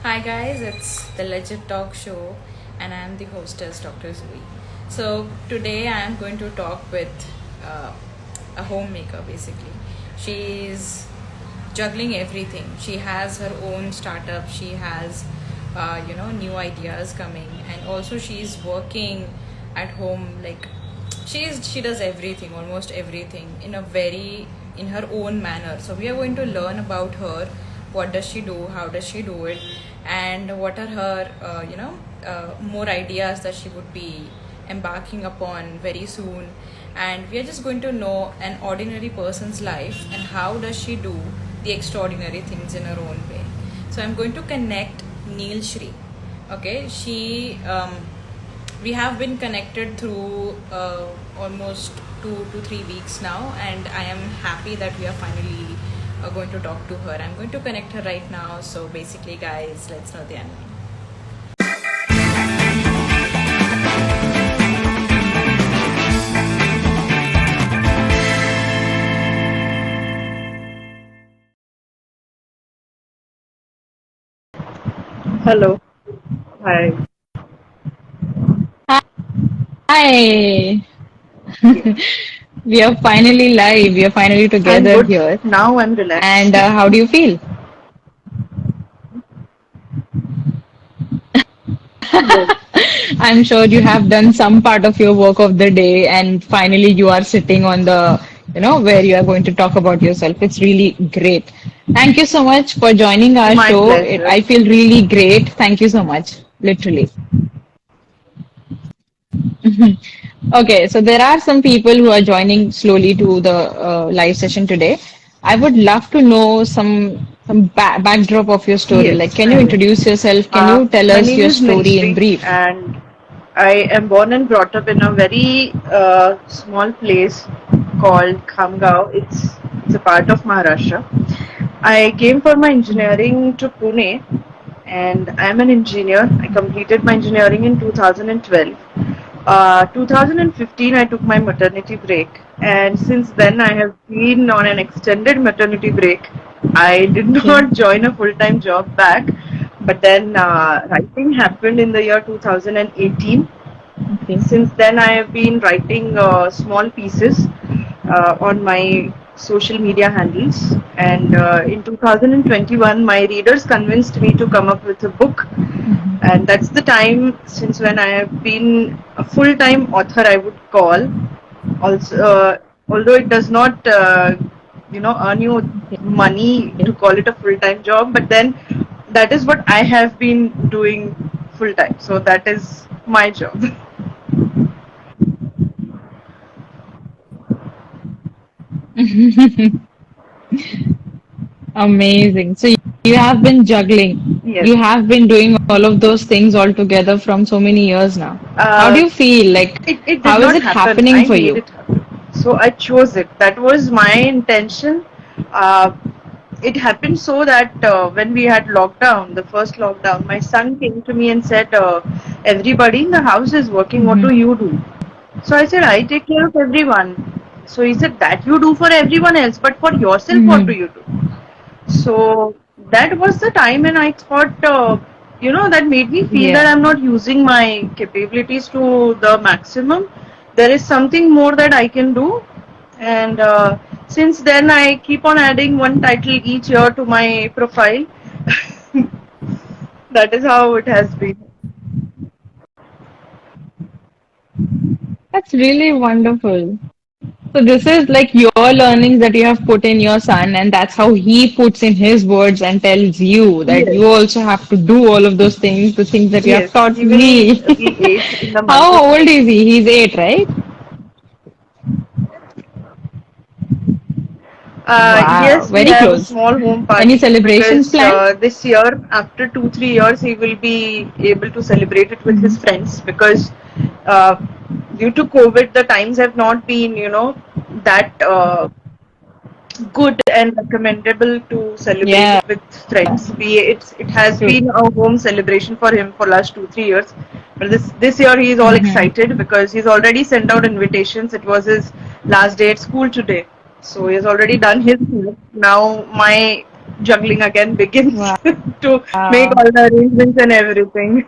Hi guys, it's the Legit Talk Show, and I'm the hostess, Dr. Zui. So today I am going to talk with uh, a homemaker. Basically, she's juggling everything. She has her own startup. She has, new ideas coming, and also she's working at home. Like she does everything, almost everything, in her own manner. So we are going to learn about her. What does she do? How does she do it? And what are her more ideas that she would be embarking upon very soon. And we are just going to know an ordinary person's life and how does she do the extraordinary things in her own way. So I'm going to connect Nilshree. Okay, we have been connected through almost 2 to 3 weeks now, and I am happy that we are finally going to talk to her. I'm going to connect her right now. So basically, guys, let's know the end. Hello. Hi. Hi, Yeah. we are finally live. We are finally I'm together good. here. Now I'm And relaxed. how do you feel? Good. I'm sure you have done some part of your work of the day, and finally you are sitting on where you are going to talk about yourself. It's really great. Thank you so much for joining our My show. pleasure. I feel really great. Thank you so much, literally. Okay, so there are some people who are joining slowly to the live session today. I would love to know some backdrop of your story. Like, Yes, can you I will. introduce yourself? Can you tell My us name your is story in Nilshree, brief? and I am born and brought up in a very small place called Khamgaon. It's a part of Maharashtra. I came for my engineering to Pune, and I'm an engineer. I completed my engineering in 2012. 2015, I took my maternity break, and since then, I have been on an extended maternity break. I did Okay, not join a full time job back, but then writing happened in the year 2018. okay, Since then, I have been writing small pieces on my social media handles. And in 2021, my readers convinced me to come up with a book. And that's the time since when I have been a full time author, I would call. Also, although it does not, earn you money to call it a full time job, but then that is what I have been doing full time. So that is my job. okay. Amazing. So you have been juggling. Yes. You have been doing all of those things all together from so many years now. How do Uh, you feel? Like, it did how is not it happen. happening I for made you? it happen. So I chose it. That was my intention. Uh, it happened so that when we had lockdown, the first lockdown, my son came to me and said, "Everybody in the house is working. What do Hmm. you do?" So I said, "I take care of everyone." So he said, "That you do for everyone else, but for yourself, what do Hmm. you do?" So that was the time, and I thought, that made me feel that Yeah. I'm not using my capabilities to the maximum. There is something more that I can do, and since then, I keep on adding one title each year to my profile. That is how it has been. That's really wonderful. So this is like your learnings that you have put in your son, and that's how he puts in his words and tells you that Yes, you also have to do all of those things, the things that you have yes, taught he will me. be 8 in the month of How old May. is he? He's 8, right? Wow, Yes, we very have a close. small home Any party celebrations because planned? this year, after 2 3 years, he will be able to celebrate it with his Hmm. friends because uh, due to COVID, the times have not been, that good and recommendable to celebrate Yeah, it with friends. It has true. been a home celebration for him for last 2 3 years, but this year he is all Hmm. excited because he's already sent out invitations. It was his last day at school today, so he has already done his part. Now my juggling again begins to Wow. make all the arrangements and everything.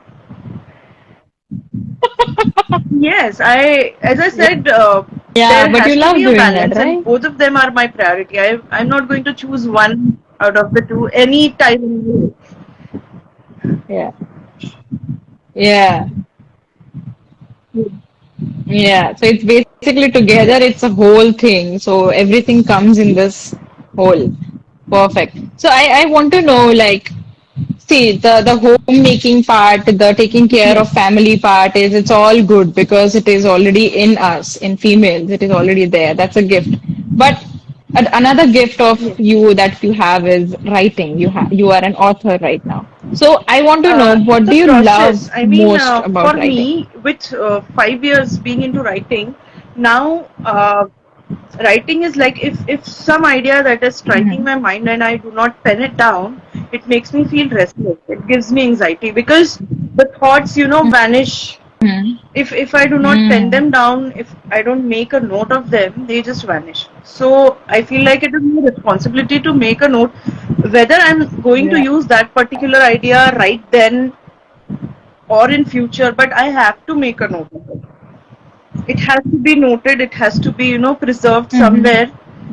Yes, as I said, Yeah, there but you has to love be a doing that, balance, and right? both of them are my priority. I'm not going to choose one out of the two any time. Yeah. Yeah. Yeah. So it's basically together, Yes, it's a whole thing. So everything comes in this whole. Perfect. So I want to know, like, see, the homemaking part, the taking care of yes, family part is it's all good because it is already in us, in females. It is already there. That's a gift. But another gift of yes. you that you have is writing. You are an author right now. So I want to know, It's what a do you process. love I mean, most about for writing? me, with 5 years being into writing, now writing is like if some idea that is striking Hmm. my mind and I do not pen it down, it makes me feel restless. It gives me anxiety because the thoughts, vanish if I do not pen Mm. them down, if I don't make a note of them, they just vanish. So I feel like it is my responsibility to make a note whether I'm going to Yeah. use that particular idea right then or in future, but I have to make a note of it. It has to be noted, it has to be, preserved Hmm. somewhere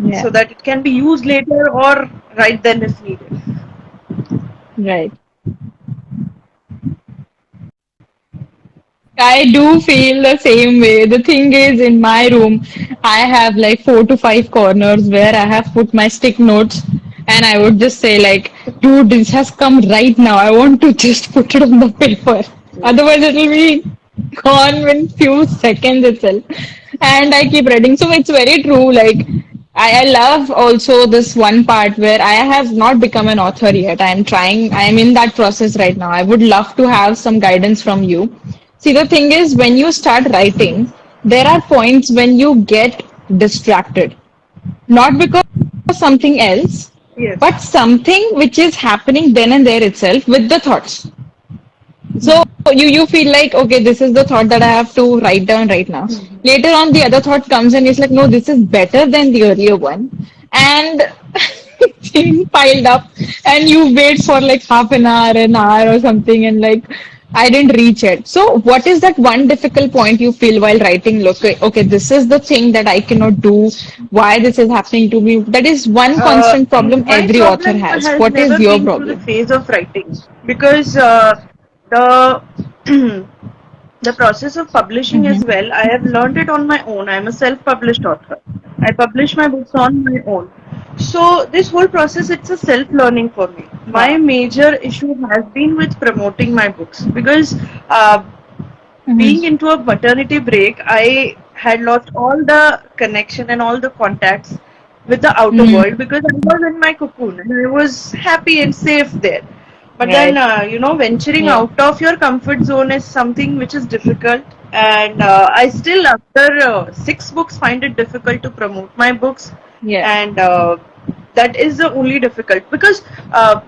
Yeah. so that it can be used later or right then if needed. Right. I do feel the same way. The thing is, in my room, I have like 4 to 5 corners where I have put my stick notes, and I would just say like, "Dude, this has come right now. I want to just put it on the paper. Otherwise, it will be gone in few seconds itself." And I keep reading. So it's very true. Like, I love also this one part where I have not become an author yet. I am trying. I am in that process right now. I would love to have some guidance from you. See, the thing is, when you start writing, there are points when you get distracted. Not because something else, Yes. but something which is happening then and there itself with the thoughts. So you feel like, okay, this is the thought that I have to write down right now. Later on, the other thought comes and it's like, no, this is better than the earlier one. And things piled up, and you wait for like half an hour or something, and like I didn't reach it. So what is that one difficult point you feel while writing? Look, okay, this is the thing that I cannot do. Why this is happening to me? That is one constant problem My every author problem has. has What is never your been through the problem? phase of writing because the the process of publishing as Mm-hmm. well, I have learned it on my own. I'm a self-published author. I publish my books on my own. So this whole process, it's a self-learning for me. My Wow. major issue has been with promoting my books because uh, being Mm-hmm. into a maternity break, I had lost all the connection and all the contacts with the outer world Mm-hmm. because I was in my cocoon and I was happy and safe there. But then, Right. venturing Yeah. out of your comfort zone is something which is difficult. And I still, after 6 books, find it difficult to promote my books. Yeah. And that is the only difficult because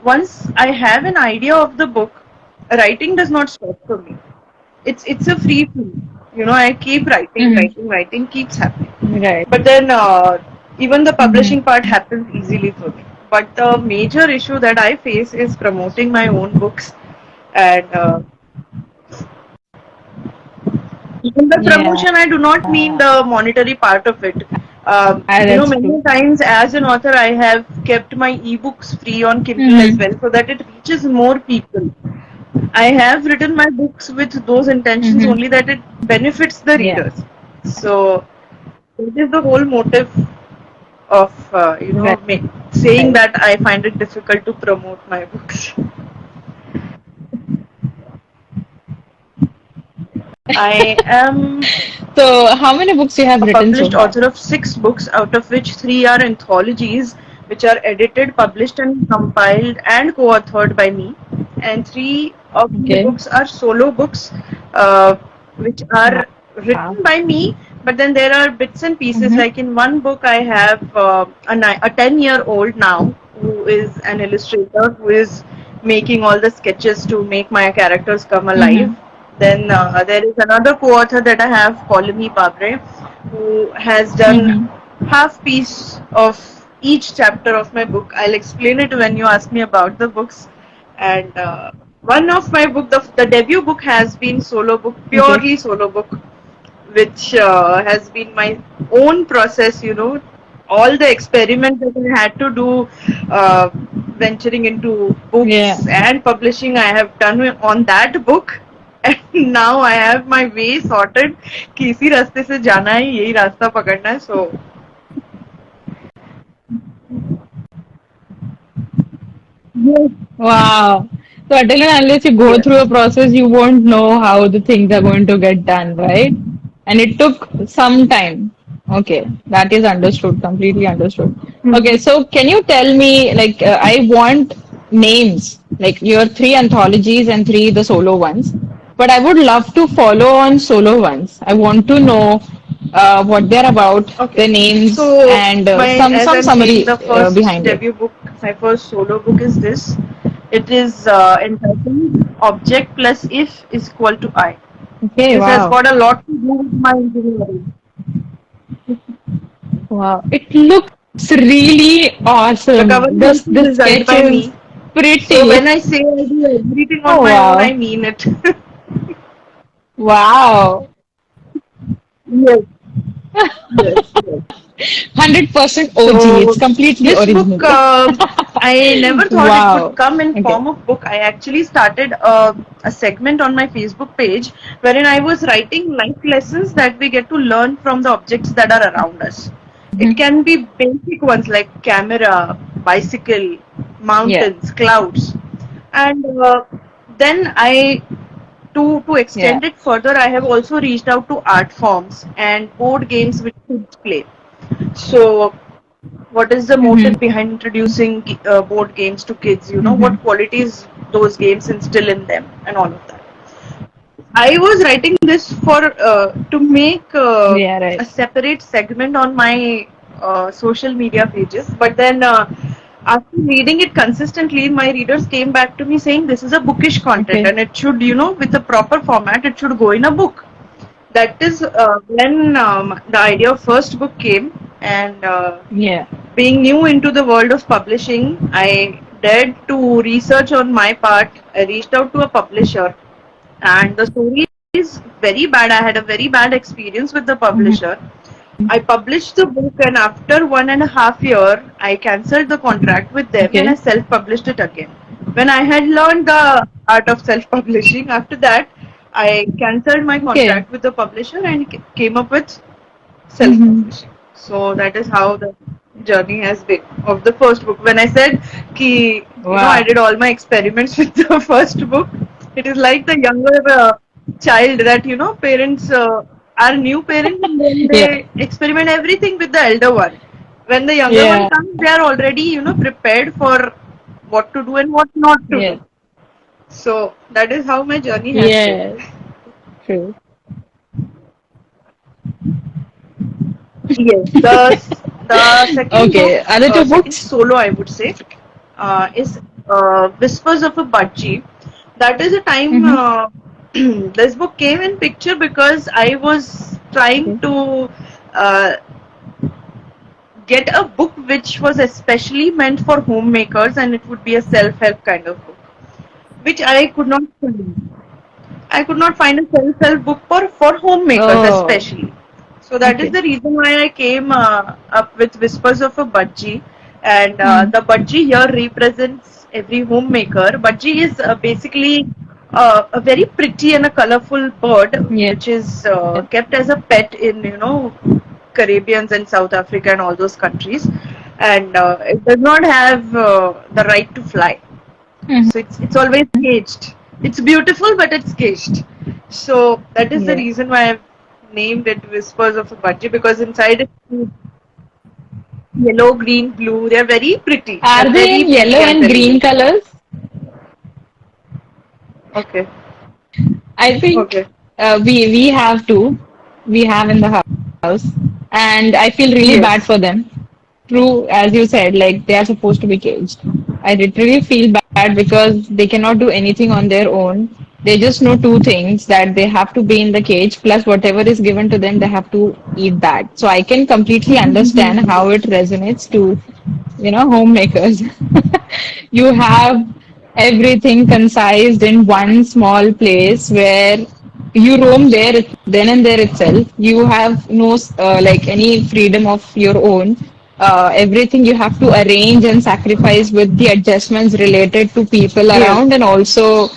once I have an idea of the book, writing does not stop for me. It's a free flow. I keep writing, Mm-hmm. writing, writing keeps happening. Right. But then even the publishing Mm-hmm. part happens easily for me. But the major issue that I face is promoting my own books, and even the Yeah. promotion, I do not mean the monetary part of it. That's true. Many times as an author, I have kept my ebooks free on Kindle as well Mm-hmm. so that it reaches more people. I have written my books with those intentions Mm-hmm. only that it benefits the Yeah. readers. So that is the whole motive of Right. saying that I find it difficult to promote my books. I am So, how many books you have a written so published far? author of 6 books, out of which 3 are anthologies, which are edited, published, and compiled and co authored by me. And 3 of my Okay. books are solo books, uh, which are Wow. written by me, but then there are bits and pieces. Mm-hmm. Like in one book, I have a 10-year-old now who is an illustrator who is making all the sketches to make my characters come alive. Mm-hmm. Then there is another co-author that I have, Paulini Babre, who has done Mm-hmm. half piece of each chapter of my book. I'll explain it when you ask me about the books. And one of my book, the debut book, has been solo book, Okay. purely solo book, which has been my own process. All the experiments that I had to do, venturing into Yeah. books and publishing, I have done on that book. And now I have my way sorted कि इसी रास्ते से जाना है, यही रास्ता पकड़ना है. So yes, Wow. So until and unless you go through yes. a process, you won't know how the things are going to get done, right? And it took some time. Okay, that is understood, completely understood. Okay, so can you tell me, like, I want names, like your three anthologies and three the solo ones, but I would love to follow on solo ones. I want to know what they're about, Okay. the names, So and as some I'm saying, summary the first behind it. debut book, my first solo book is this. It is entitled Object plus If is equal to I. Okay, This has wow. got a lot to do with my engineering. Wow, it looks really The awesome. cover is also The designed by sketches me. So when pretty. I say I do everything on Oh my own, I wow. mean it. Wow. Yes, yes, yes. 100% OG. So It's completely this book, original. I never thought it would Wow. come in Okay. form of book. I actually started a segment on my Facebook page wherein I was writing life lessons that we get to learn from the objects that are around us. It Mhm. can be basic ones like camera, bicycle, Yeah. mountains, clouds, and then I to Yeah. extend it further, I have also reached out to art forms and board games which kids play. So what is the Mm-hmm. motive behind introducing board games to kids? Mm-hmm. What qualities those games instill in them, and all of that. I was writing this for to make Yeah, a right. separate segment on my social media pages, but then after reading it consistently, my readers came back to me saying this is a bookish content Okay. and it should, with the proper format, it should go in a book. That is when the idea of first book came, and Yeah. being new into the world of publishing, I dared to research on my part. I reached out to a publisher, and the story is very bad. I had a very bad experience with the Mm-hmm. publisher. I published the book, and after 1.5 years, I cancelled the contract with them and I Okay. self published it again. When I had learned the art of self publishing, after that, I cancelled my Okay. contract with the publisher and came up with self Mm-hmm. publishing. So that is how the journey has been of the first book. When I said ki, I Wow. did all my experiments with the first book, it is like the younger child that parents are new parents and then Yeah. they experiment everything with the elder one. When the younger one Yeah. comes, they are already prepared for what to do and what not to Yeah. do. So that is how my journey has been. Yes. True. Yes, the second book, Okay. Other two second books? solo, I would say, is Whispers of a Budgie. That is a time Mm-hmm. this book came in picture because I was trying Okay. to uh, get a book which was especially meant for homemakers and it would be a self-help kind of book, which I could not find. I could not find a self-help book for homemakers Oh, especially. So that is okay. the reason why I came up with Whispers of a Budgie. And Hmm. the budgie here represents every homemaker. Budgie is basically a very pretty and a colorful bird, Yeah. which is kept as a pet in Caribbeans and South Africa and all those countries. And it does not have the right to fly, Mhm. so it's always caged. It's beautiful, but it's caged. So that is the Yeah. reason why I've named it Whispers of a Budgie, because inside it's yellow, green, blue. They're very pretty. They're Are they very in yellow pretty, I'll and tell you. green colors? Okay. I think Okay. we have two. We have in the house, and I feel really bad Yes. for them. True, as you said, like they are supposed to be caged. I literally feel bad because they cannot do anything on their own. They just know two things that they have to be in the cage, plus whatever is given to them, they have to eat that. So I can completely understand how it resonates to homemakers. You have everything concised in one small place where you roam there then and there itself. You have no like any freedom of your own. Everything you have to arrange and sacrifice with the adjustments related to people Yes. around, and also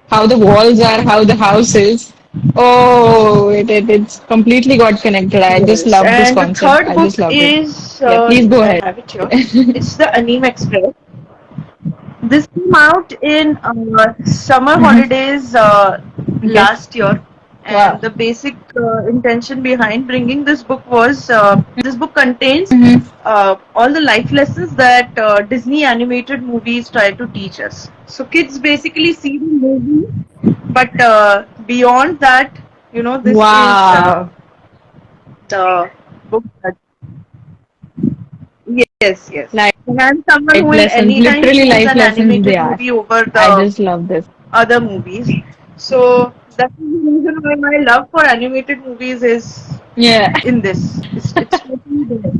how the walls are, how the house is. Oh, it's completely got connected. I just Yes. love this And the concept. third I just book loved it. is, Yeah, please go I ahead. have it here. It's the Anime Express. This came out in summer Mhm. holidays Okay. last year, and Wow. the basic intention behind bringing this book was this book contains Hmm. all the life lessons that Disney animated movies try to teach us. So kids basically see the movie, but beyond that, this is Wow. the book. Yes, yes. Life And someone who will lessons, anytime literally choose life an lessons they animated are. movie over I the just love this. other movies. So that's the reason why my love for animated movies is Yeah. in this. It's totally there.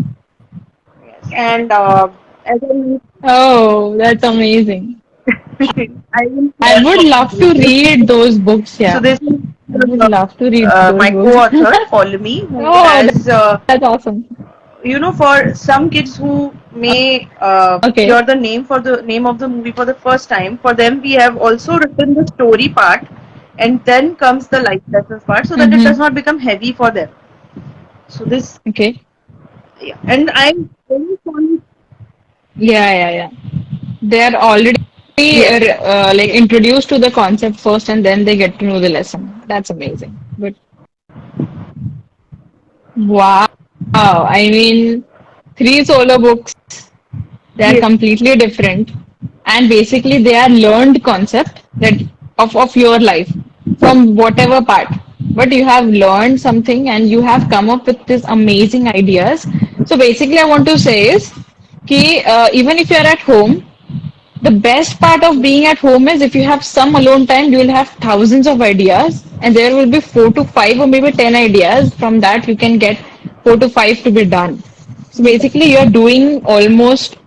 Yes. And as Oh, that's amazing. I will I share would copies love to with you. read those books. So Yeah. this is I would love to read those my books. co-author Polemy, who Oh, has that's awesome. for some kids who may Okay. hear the name of the movie for the first time, for them we have also written the story part, and then comes the life lessons part, so that it does Mm-hmm. not become heavy for them. So this, Okay. yeah, and I'm very fond. Yeah, yeah, yeah. They're already Yes, like yes, introduced to the concept first, and then they get to know the lesson. That's amazing. But wow, I mean, three solo books, they are yes, completely different, and basically they are learned concept that of your life from whatever part. But you have learned something, and you have come up with these amazing ideas. So basically, I want to say is, even if you are at home, the best part of being at home is if you have some alone time, you will have thousands of ideas, and there will be 4 to 5 or maybe 10 ideas. From that, you can get 4 to 5 to be done. So basically, you are doing almost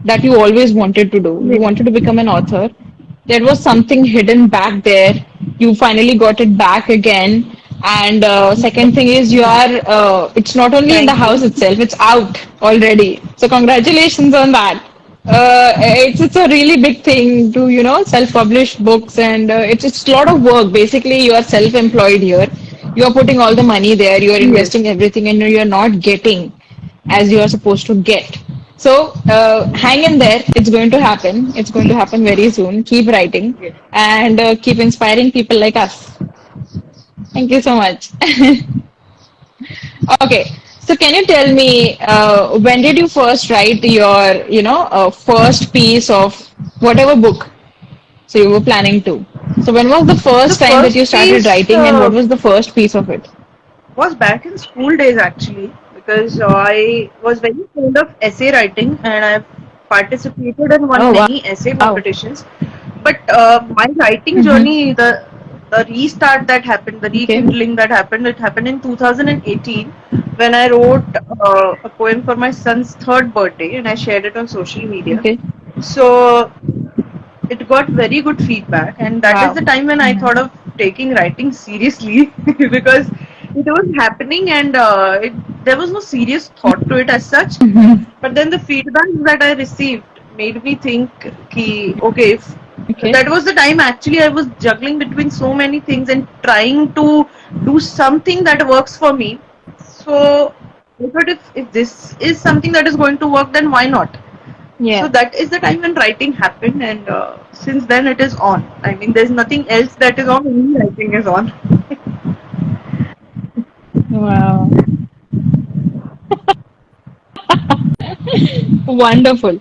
that you always wanted to do. You yes, wanted to become an author. There was something hidden back there. You finally got it back again. And second thing is you are, it's not only in the thank you. house itself, it's out already. So congratulations on that. It's a really big thing to self-publish books, and it's a lot of work. Basically, you are self-employed here. You are putting all the money there. You are Yes, investing everything, and you are not getting as you are supposed to get. So hang in there. It's going to happen. It's going to happen very soon. Keep writing yes. and keep inspiring people like us. Thank you so much. Okay. So can you tell me when did you first write your, first piece of whatever book so you were planning to? So when was the The first time that you first started piece writing, and what was the first piece of it? was back in school days actually, because I was very fond of essay writing and I've participated and won Oh, wow. many essay competitions. But my writing Mm-hmm. journey, the restart that happened, the Okay. rekindling that happened, it happened in 2018 when I wrote a poem for my son's third birthday and I shared it on social media. Okay. So it got very good feedback, and that is Wow. the time when I thought of taking writing seriously because it was happening, and there was no serious thought to it as such. Mm-hmm. But then the feedback that I received made me think ki, okay, if Okay. that was the time actually I was juggling between so many things and trying to do something that works for me. So I thought if this is something that is going to work, then why not? So Yeah. that is the time when writing happened, and since then it is on. I mean, there's nothing else that is on, only writing is on. Wow. Wonderful.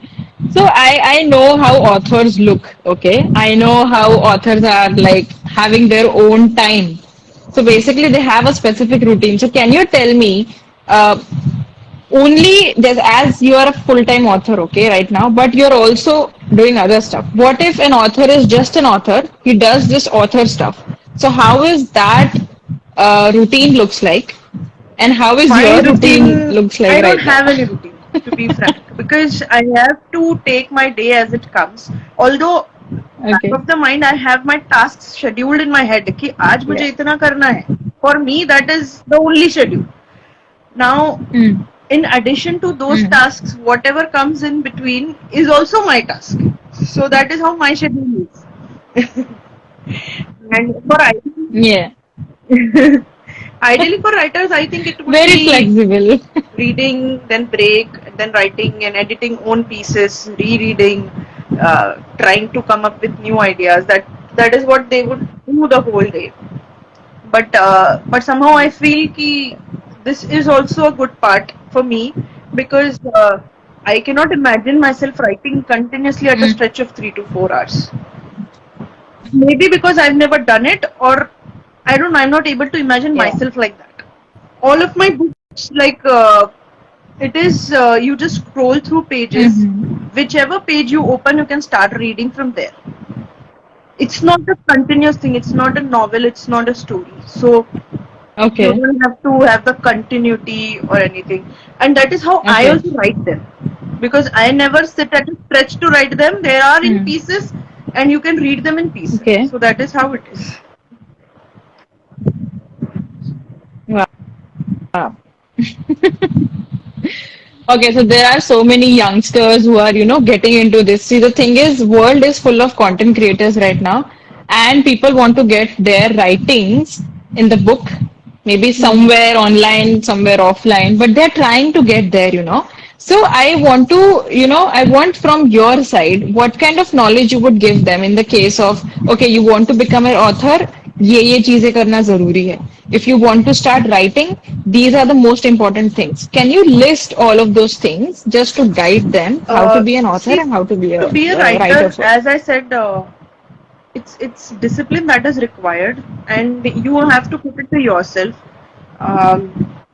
So I know how authors look, okay? I know how authors are like having their own time. So basically they have a specific routine. So can you tell me only there's as you are a full-time author, okay, right now, but you're also doing other stuff. What if an author is just an author? He does this author stuff. So how is that routine looks like? And how is My your routine routine, looks like I don't right now? have any routine. to be frank, because I have to take my day as it comes. Although back Okay. of the mind, I have my tasks scheduled in my head कि आज मुझे Yeah. इतना करना है. For me, that is the only schedule. Now, Mm. in addition to those Mm. tasks, whatever comes in between is also my task. So that is how my schedule is. And for Yeah. ideally for writers, I think it would Very be flexible. reading, then break, then writing and editing own pieces, rereading, trying to come up with new ideas. That is what they would do the whole day. But somehow I feel ki this is also a good part for me because I cannot imagine myself writing continuously at a Mm. stretch of 3 to 4 hours. Maybe because I've never done it, or I don't know, I'm not able to imagine Yeah. myself like that. All of my books, like it is, you just scroll through pages. Mm-hmm. Whichever page you open, you can start reading from there. It's not a continuous thing. It's not a novel. It's not a story. So you Okay. don't have to have the continuity or anything. And that is how I Okay. also write them, because I never sit at a stretch to write them. They are in Mm. pieces, and you can read them in pieces. Okay. So that is how it is. Wow. Okay, so there are so many youngsters who are, getting into this. See, the thing is, world is full of content creators right now, and people want to get their writings in the book, maybe somewhere online, somewhere offline, but they're trying to get there. So I want to, I want from your side, what kind of knowledge you would give them in the case of, okay, you want to become an author, ये चीजें करना जरूरी है. If you want to start writing, these are the most important things. Can you list all of those things just to guide them how to be an author See, and how to be to a, be a writer writer, first? as I said, it's discipline that is required, and you have to put it to yourself. Um,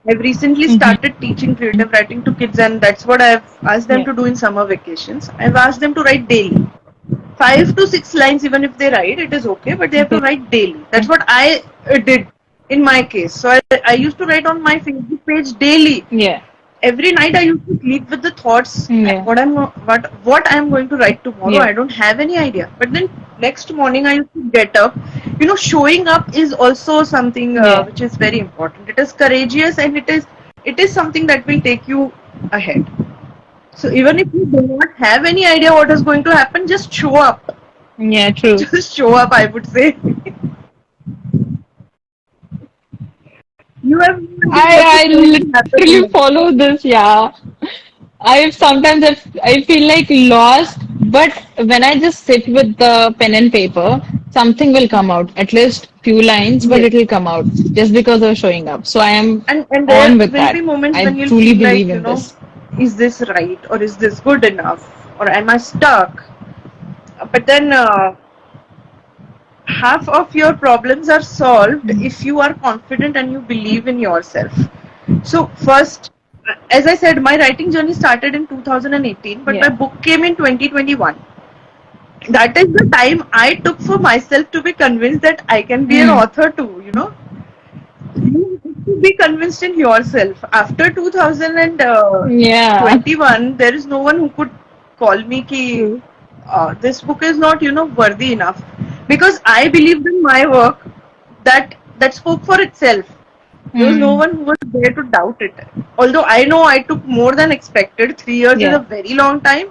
I've recently Mm-hmm. started teaching creative writing to kids, and that's what I've asked them Yeah. to do in summer vacations. I've asked them to write daily, 5 to 6 lines. Even if they write, it is okay, but they have to Okay. write daily. That's what I did in my case. So I used to write on my Facebook page daily. Yeah. Every night I used to sleep with the thoughts Yeah. what I'm going to write tomorrow. Yeah. I don't have any idea. But then next morning I used to get up. Showing up is also something Yeah. which is very important. It is courageous, and it is something that will take you ahead. So even if you do not have any idea what is going to happen, just show up. Yeah. True. Just show up, I would say. You have no idea what is I going to happen in literally life. follow this. Yeah. I feel like lost, but when I just sit with the pen and paper, something will come out. At least few lines, but Yes. it will come out just because of showing up. So I am And there on with will be that. moments I when you'll truly feel like, believe in this. is this right, or is this good enough, or am I stuck? But then half of your problems are solved if you are confident and you believe in yourself. So first, as I said, my writing journey started in 2018, but my Yeah. book came in 2021. That is the time I took for myself to be convinced that I can be an Mm. author too. You have to be convinced in yourself. After Yeah. 2021, there is no one who could call me ki True. this book is not, worthy enough, because I believed in my work. That spoke for itself. There was no Mm. one who was there to doubt it. Although I know I took more than expected. 3 years is a Yeah. very long time,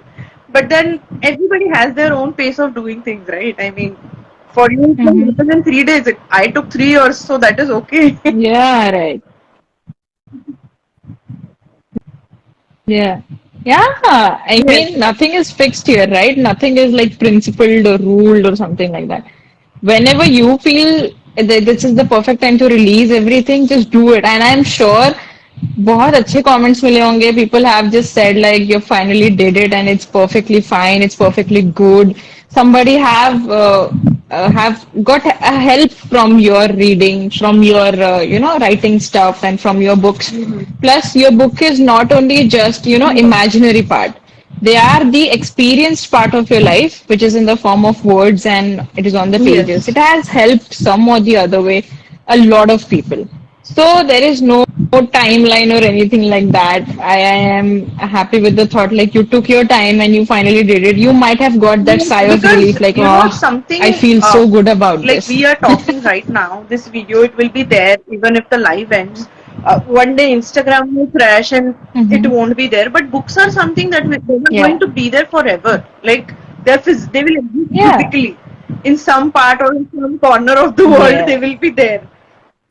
but then everybody has their own pace of doing things, right? I mean, for you it can Hmm. happen in 3 days. I took 3 years, so that is okay. Yeah. Right. Yeah. Yeah. I Yes. mean, nothing is fixed here, right? Nothing is like principled or ruled or something like that. Whenever you feel that this is the perfect time to release everything, just do it. And I'm sure बहुत अच्छे comments मिले होंगे. People have just said like you finally did it and it's perfectly fine, it's perfectly good. Somebody have got a help from your reading, from your writing stuff and from your books. Plus, your book is not only just imaginary part. They are the experienced part of your life, which is in the form of words and it is on the pages. Yes. It has helped some or the other way a lot of people. So there is no timeline or anything like that. I am happy with the thought, like you took your time and you finally did it. You might have got that Yes, sigh of because relief, like, you know oh, I something feel so good about like this. we are talking right now, this video it will be there even if the live ends. One day Instagram will crash and it Hmm. won't be there. But books are something that they are going Yeah. to be there forever. Like they will exist Yeah. physically in some part or in some corner of the world. They Yeah. will be there.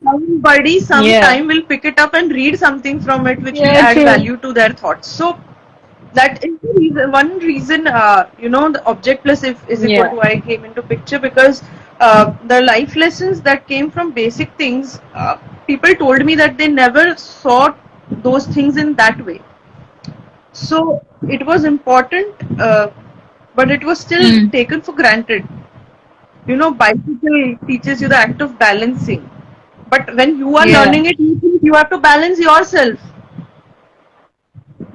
Somebody Yeah. sometime will pick it up and read something from it, which will Yeah, add true. value to their thoughts. So that is the reason, one reason, the object plus if is equal Yeah. to I came into picture, because the life lessons that came from basic things, people told me that they never saw those things in that way. So it was important, but it was still Mm. taken for granted. Bicycle teaches you the act of balancing, but when you are Yeah. learning it, you think you have to balance yourself.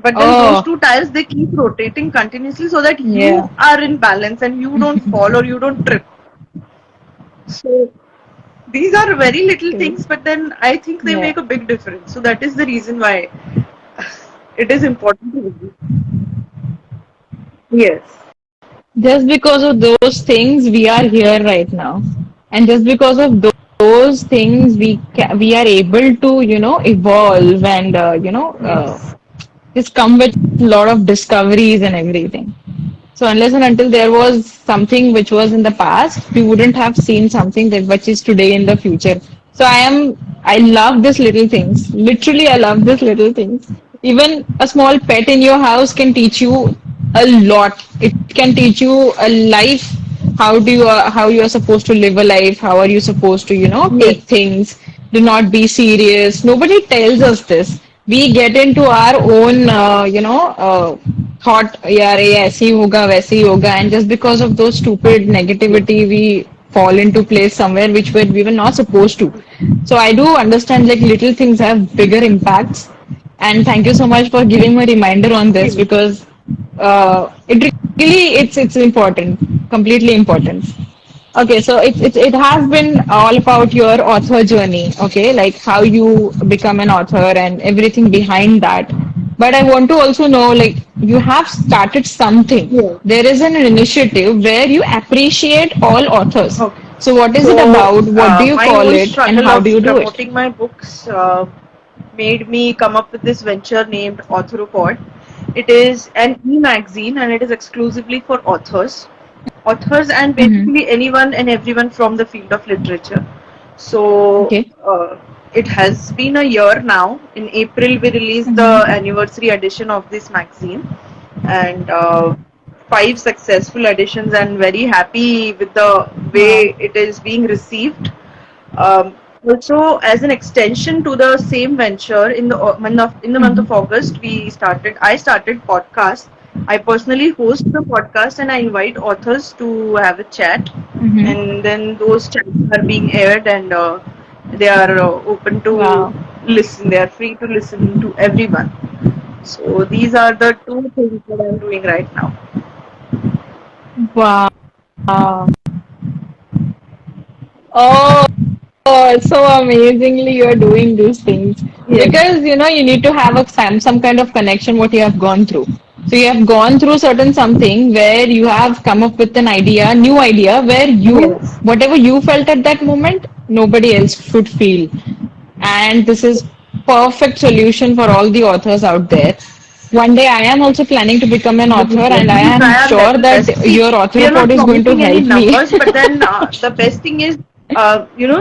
But then those Oh, two tires they keep rotating continuously so that you yeah. are in balance and you don't fall or you don't trip. So these are very little True. things, but then I think they Yeah. make a big difference. So that is the reason why it is important to review. Yes. Just because of those things, we are here right now. And just because of those things, we are able to, evolve and, Yes. just come with a lot of discoveries and everything. So unless and until there was something which was in the past, we wouldn't have seen something that which is today in the future. So I love these little things. Literally, I love these little things. Even a small pet in your house can teach you a lot. It can teach you a life. How you are supposed to live a life? How are you supposed to, Yes. take things? Do not be serious. Nobody tells us this. We get into our own, thought, यार ये ऐसे ही होगा वैसे ही होगा, and just because of those stupid Yes. negativity we fall into place somewhere which we were not supposed to. So I do understand like little things have bigger impacts, and thank you so much for giving me a reminder on this Yes. because it really it's important, completely important. Okay, so it has been all about your author journey, okay, like how you become an author and everything behind that. But I want to also know, like, you have started something. Yes. There is an initiative where you appreciate all authors. Okay. So what is it So, about? What do you my call own it, and struggle how of do you do it? promoting my books made me come up with this venture named Author Report. It is an e-magazine and it is exclusively for authors and Mm-hmm. basically anyone and everyone from the field of literature. So Okay. it has been a year now. In April, we released the Mm-hmm. anniversary edition of this magazine, and five successful editions, and very happy with the Wow. way it is being received. Also, as an extension to the same venture, in the month Mm-hmm. of August, I started podcast. I personally host the podcast and I invite authors to have a chat, Mm-hmm. and then those chats are being aired and they are open to Wow. listen. They are free to listen to everyone. So these are the two things that I'm doing right now. Wow. Oh, so amazingly you're doing these things Yes, because you need to have some kind of connection what you have gone through. So you have gone through certain something where you have come up with an idea, new idea, where you yes, whatever you felt at that moment, nobody else should feel. And this is perfect solution for all the authors out there. One day I am also planning to become an we author, will and I definitely am try our sure level that best. See, your author we are report not is going to promising any help me. numbers, but then the best thing is,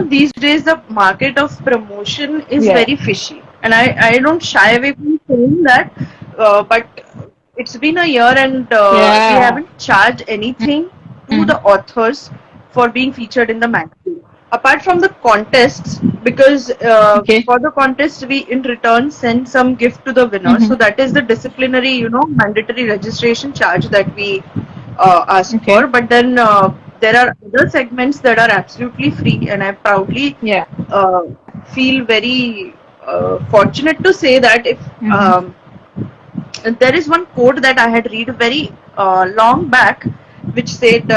these days the market of promotion is Yeah. very fishy, and I don't shy away from saying that. But it's been a year, and we Yeah. haven't charged anything to Mm. the authors for being featured in the magazine. Apart from the contests, because Okay. for the contest we in return send some gift to the winner, so Hmm. that is the disciplinary, mandatory registration charge that we ask for. Okay. But then there are other segments that are absolutely free, and I proudly Yeah. uh, feel very fortunate to say that if Hmm. um, there is one quote that I had read very long back, which said,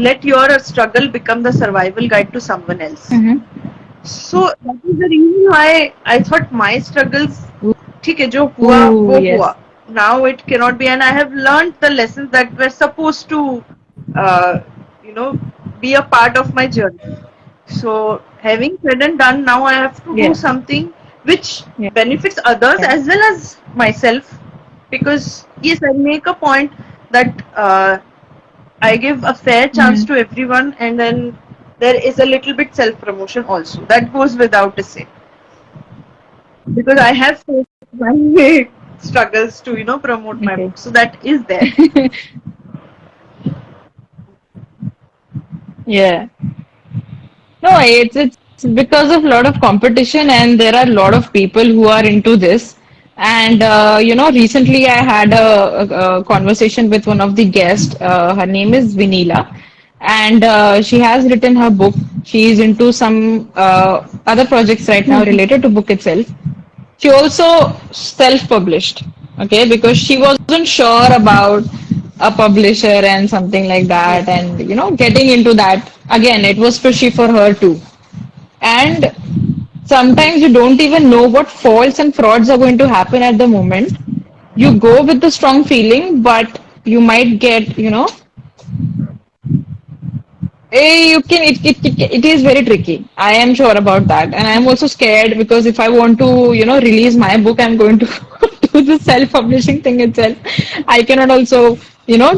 "Let your struggle become the survival guide to someone else." Hmm. So that is the reason why I thought my struggles, ठीक है जो हुआ Ooh, वो yes. हुआ. Now it cannot be, and I have learned the lessons that were supposed to, uh, you know, be a part of my journey. So having said and done, now I have to do Yeah. something which Yeah. benefits others as well as myself. Because yes, I make a point that I give a fair chance Mhm. to everyone, and then there is a little bit self promotion also. That goes without a say. Because I have faced my struggles to, promote my Okay. book. So that is there. Yeah. No, it's because of a lot of competition, and there are a lot of people who are into this. And recently I had a conversation with one of the guests. Her name is Vinila, and she has written her book. She is into some other projects right now related to book itself. She also self-published, okay, because she wasn't sure about a publisher and something like Yeah. that, and getting into that again, it was fishy for her too. And sometimes you don't even know what faults and frauds are going to happen at the moment. You go with the strong feeling, but you might get, you can it is very tricky. I am sure about that. And I'm also scared because if I want to, release my book, I'm going to do the self-publishing thing itself. I cannot also,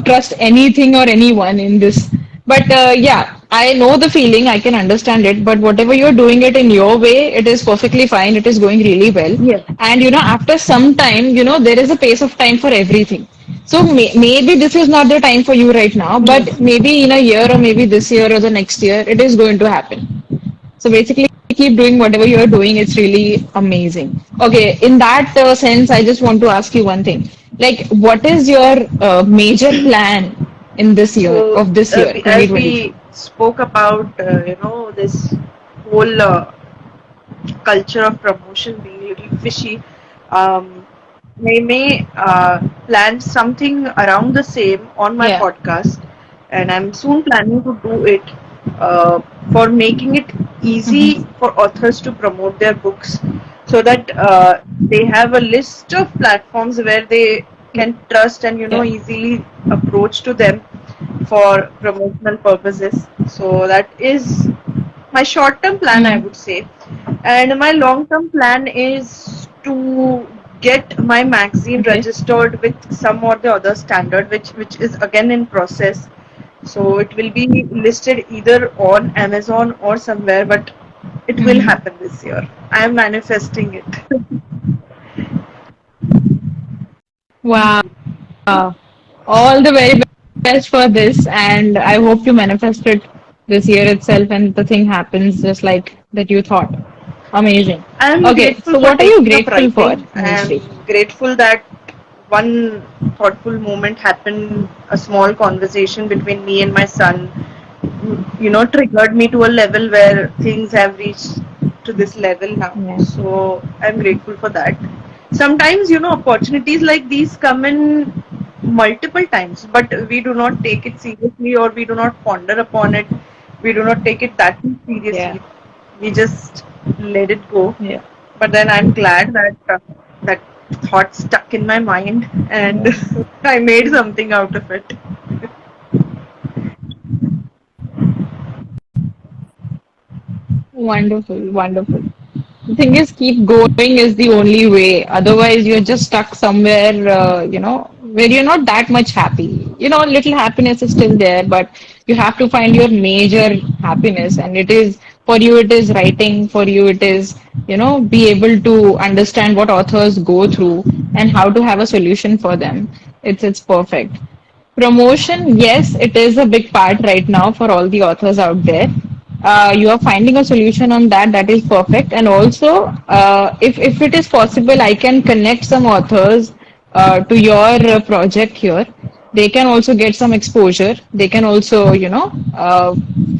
trust anything or anyone in this. But yeah, I know the feeling, I can understand it, but whatever you're doing it in your way, it is perfectly fine. It is going really well. Yes. And after some time, there is a pace of time for everything. So maybe this is not the time for you right now, but Yes. maybe in a year or maybe this year or the next year, it is going to happen. So basically, keep doing whatever you are doing. It's really amazing. Okay, in that sense, I just want to ask you one thing. Like, what is your major plan in this year So of this year, as we 2023? spoke about, this whole culture of promotion being a little fishy, I may plan something around the same on my Yeah. podcast, and I'm soon planning to do it uh, for making it easy Mm-hmm. for authors to promote their books, so that they have a list of platforms where they can trust and Yeah. easily approach to them for promotional purposes. So that is my short term plan, I Mm-hmm. would say. And my long term plan is to get my magazine Okay. registered with some or the other standard, which is again in process. So it will be listed either on Amazon or somewhere, but it will Mm-hmm. happen this year. I am manifesting it. Wow. All the very best for this, and I hope you manifest it this year itself and the thing happens just like that you thought. Amazing. I am Okay, grateful so for what are you taking up grateful for, writing. I am Nilshree? grateful that one thoughtful moment happened, a small conversation between me and my son, triggered me to a level where things have reached to this level now. Yeah. So I'm grateful for that. Sometimes, opportunities like these come in multiple times, but we do not take it seriously, or we do not ponder upon it. We do not take it that Yeah. seriously. We just let it go. Yeah. But then I'm glad that that thought stuck in my mind, and Yeah. I made something out of it. Wonderful, wonderful. The thing is, keep going is the only way. Otherwise, you're just stuck somewhere, where you're not that much happy. Little happiness is still there, but you have to find your major happiness. And it is, for you, it is writing. For you, it is, be able to understand what authors go through and how to have a solution for them. It's perfect. Promotion, yes, it is a big part right now for all the authors out there. You are finding a solution on that. That is perfect. And also, if it is possible, I can connect some authors to your project here. They can also get some exposure. They can also,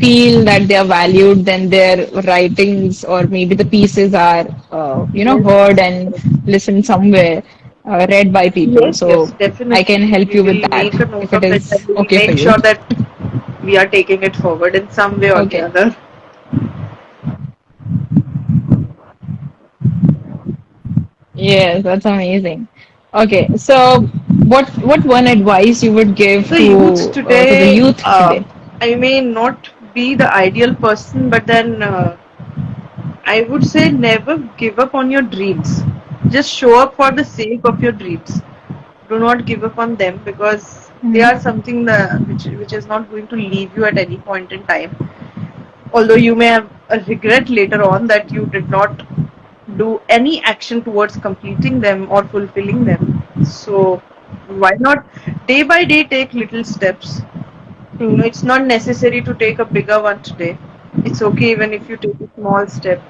feel that they are valued, then their writings or maybe the pieces are, Yes, heard and listened somewhere, read by people. yes, yes, So I can definitely. help We you with will that make a if note it of it, is and we will okay for make you. sure that we are taking it forward in some way or the Okay. other. Yes, that's amazing. Okay, so what one advice you would give The youths to the today, youth today? I may not be the ideal person, but then I would say never give up on your dreams. Just show up for the sake of your dreams. Do not give up on them because they Mm, are something that which is not going to leave you at any point in time. Although you may have a regret later on that you did not do any action towards completing them or fulfilling them. So why not day by day take little steps? true. It's not necessary to take a bigger one today. It's okay even if you take a small step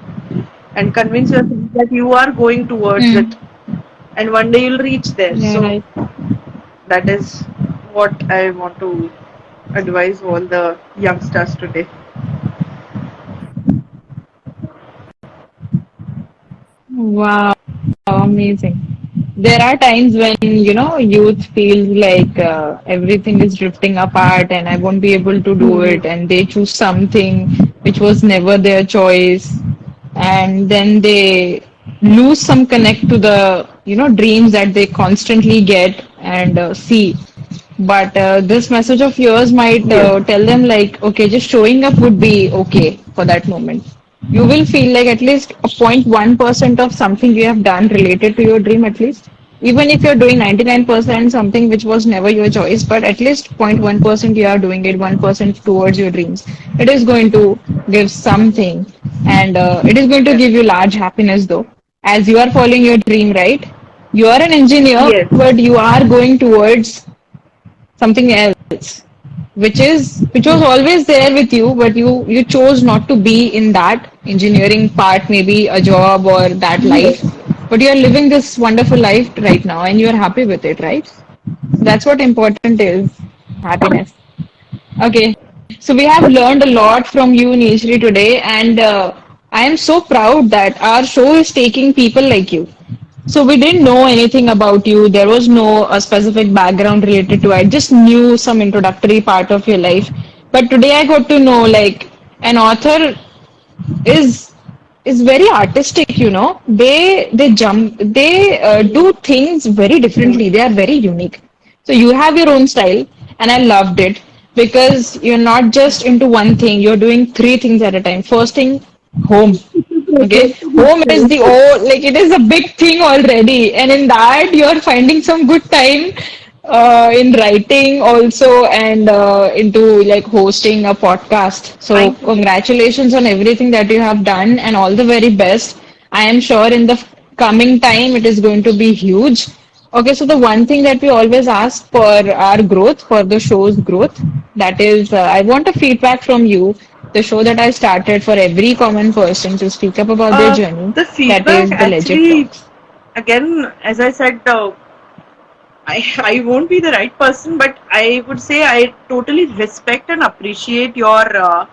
and convince yourself that you are going towards it Mm, and one day you'll reach there. yeah, So right. that is what I want to advise all the youngsters today. Wow, amazing. There are times when, youth feels like everything is drifting apart and I won't be able to do Hmm. it, and they choose something which was never their choice, and then they lose some connect to the, dreams that they constantly get and see. But this message of yours might Yes. tell them like, okay, just showing up would be okay for that moment. You will feel like at least a 0.1% of something you have done related to your dream at least. Even if you're doing 99% something which was never your choice, but at least 0.1% you are doing it, 1% towards your dreams. It is going to give something, and it is going to Yes. give you large happiness though. As you are following your dream, right? You are an engineer, Yes. but you are going towards something else, which was always there with you, but you chose not to be in that engineering part, maybe a job or that life, but you are living this wonderful life right now and you are happy with it, right? That's what important is, happiness. Okay, so we have learned a lot from you, Nilshree, today, and I am so proud that our show is taking people like you. So we didn't know anything about you. There was no specific background related to it. I just knew some introductory part of your life. But today I got to know like an author is is very artistic, they do things very differently, they are very unique. So you have your own style, and I loved it because you're not just into one thing, you're doing three things at a time. First thing, home. Okay, home is the like it is a big thing already, and in that you're finding some good time in writing also, and into like hosting a podcast. So Thank you. congratulations on everything that you have done, and all the very best. I am sure in the coming time it is going to be huge. Okay, so the one thing that we always ask for our growth, for the show's growth, that is, I want a feedback from you. The show that I started for every common person to speak up about their journey, The that feedback is the Legit actually, Talks. again, as I said, I won't be the right person, but I would say I totally respect and appreciate your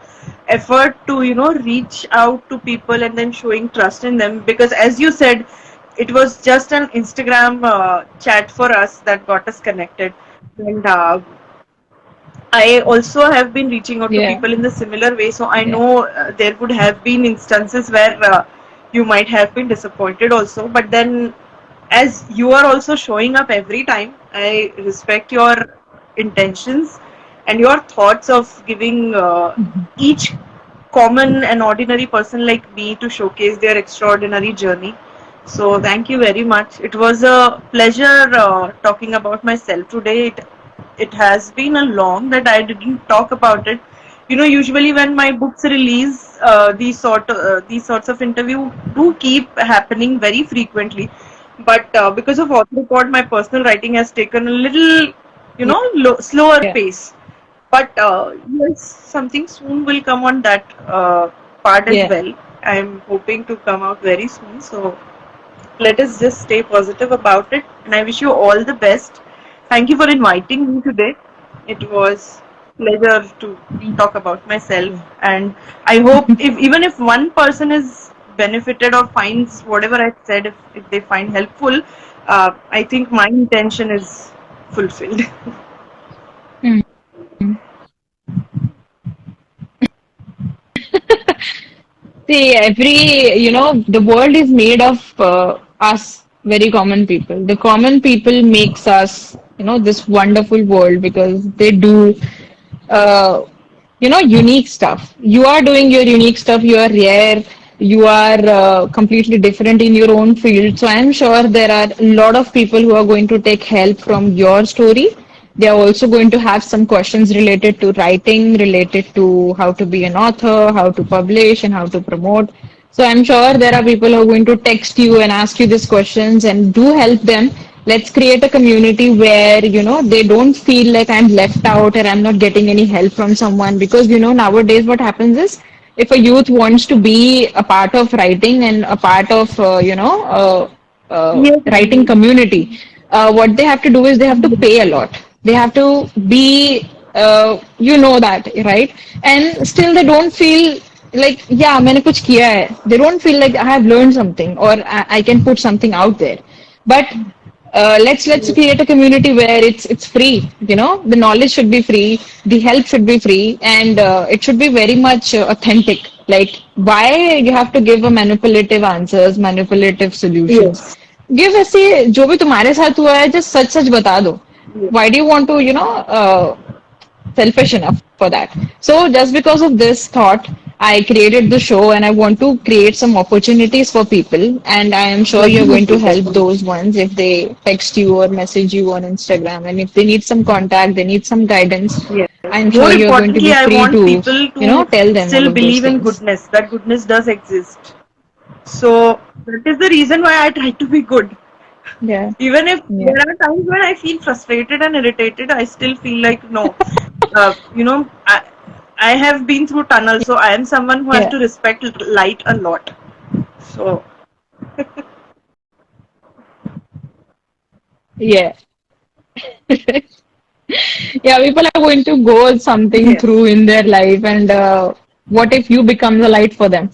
effort to reach out to people and then showing trust in them, because as you said, it was just an Instagram chat for us that got us connected, and I also have been reaching out to Yeah, people in the similar way, so I yeah. know there would have been instances where you might have been disappointed also. But then, as you are also showing up every time, I respect your intentions and your thoughts of giving each common and ordinary person like me to showcase their extraordinary journey. So, thank you very much. It was a pleasure talking about myself today. It has been a long that I didn't talk about it. Usually when my books release, these sorts of interview do keep happening very frequently. But because of author report, my personal writing has taken a little, slower Yeah. pace. But yes, something soon will come on that part as Yeah. well. I'm hoping to come out very soon. So let us just stay positive about it. And I wish you all the best. Thank you for inviting me today. It was pleasure to Thank talk about myself. you. And I hope if even if one person is benefited or finds whatever I said, if they find helpful, I think my intention is fulfilled. Hmm. See, the world is made of us. very common people. The common people makes us, this wonderful world because they do, uh, unique stuff. You are doing your unique stuff. You are rare. You are completely different in your own field. So I'm sure there are a lot of people who are going to take help from your story. They are also going to have some questions related to writing, related to how to be an author, how to publish, and how to promote. So I'm sure there are people who are going to text you and ask you these questions and do help them. Let's create a community where, they don't feel like I'm left out or I'm not getting any help from someone because, nowadays what happens is if a youth wants to be a part of writing and a part of, Yes, writing community, what they have to do is they have to pay a lot. They have to be, that, right? And still they don't feel like, yeah, मैंने कुछ किया है. They don't feel like I have learned something or I can put something out there. But let's create a community where it's free. The knowledge should be free, the help should be free, and it should be very much authentic. Like why you have to give a manipulative answers, manipulative solutions. yes, Give ऐसे जो भी तुम्हारे साथ हुआ है just सच बता दो. yes, Why do you want to selfish enough for that. So just because of this thought, I created the show and I want to create some opportunities for people. And I am sure you're going to definitely, help definitely. those ones if they text you or message you on Instagram. And if they need some contact, they need some guidance. Yes. I'm More sure you're going to importantly, be I free want to, people to tell them all still of those believe in things. goodness, that goodness does exist. So that is the reason why I try to be good. Yeah. Even if Yeah. there are times when I feel frustrated and irritated, I still feel like no. I have been through tunnels, so I am someone who has Yeah. to respect light a lot. So Yeah. Yeah, people are going to go something yes, through in their life, and what if you become the light for them?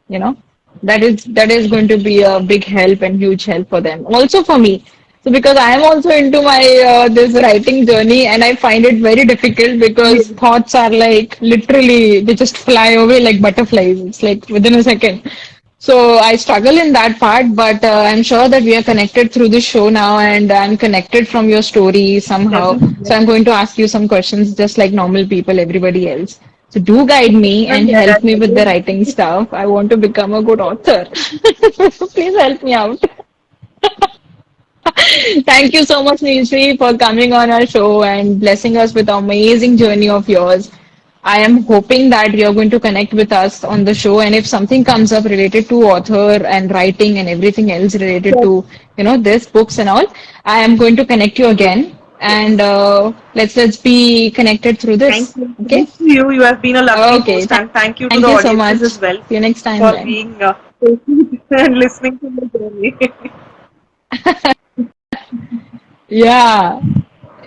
You know, that is going to be a big help and huge help for them. Also for me. So because I am also into my this writing journey, and I find it very difficult yes, because thoughts are like literally they just fly away like butterflies. It's like within a second. So I struggle in that part, but I'm sure that we are connected through this show now, and I'm connected from your story somehow. definitely. So I'm going to ask you some questions just like normal people, everybody else. So do guide me Even and that help me I with the will. writing stuff. I want to become a good author. Please help me out. Thank you so much, Nilshree, for coming on our show and blessing us with the amazing journey of yours. I am hoping that you're going to connect with us on the show, and if something comes up related to author and writing and everything else related Yes, to, this books and all, I am going to connect you yes, again, and yes. let's be connected through Thank this. you. Okay? Thanks to you. You have been a lovely Okay. host, and thank you to Thank the you so audiences much. as well See you next time for then. being patient and listening to my journey. Yeah.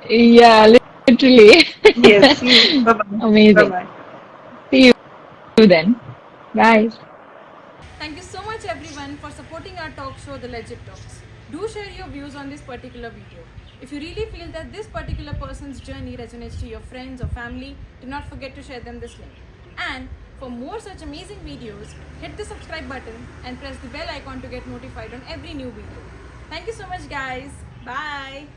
Yeah. Literally. Yes. See you. Bye bye. Bye Amazing. bye. See you then. Bye. Thank you so much everyone for supporting our talk show The Legit Talks. Do share your views on this particular video. If you really feel that this particular person's journey resonates to your friends or family, do not forget to share them this link. And for more such amazing videos, hit the subscribe button and press the bell icon to get notified on every new video. Thank you so much guys. Bye.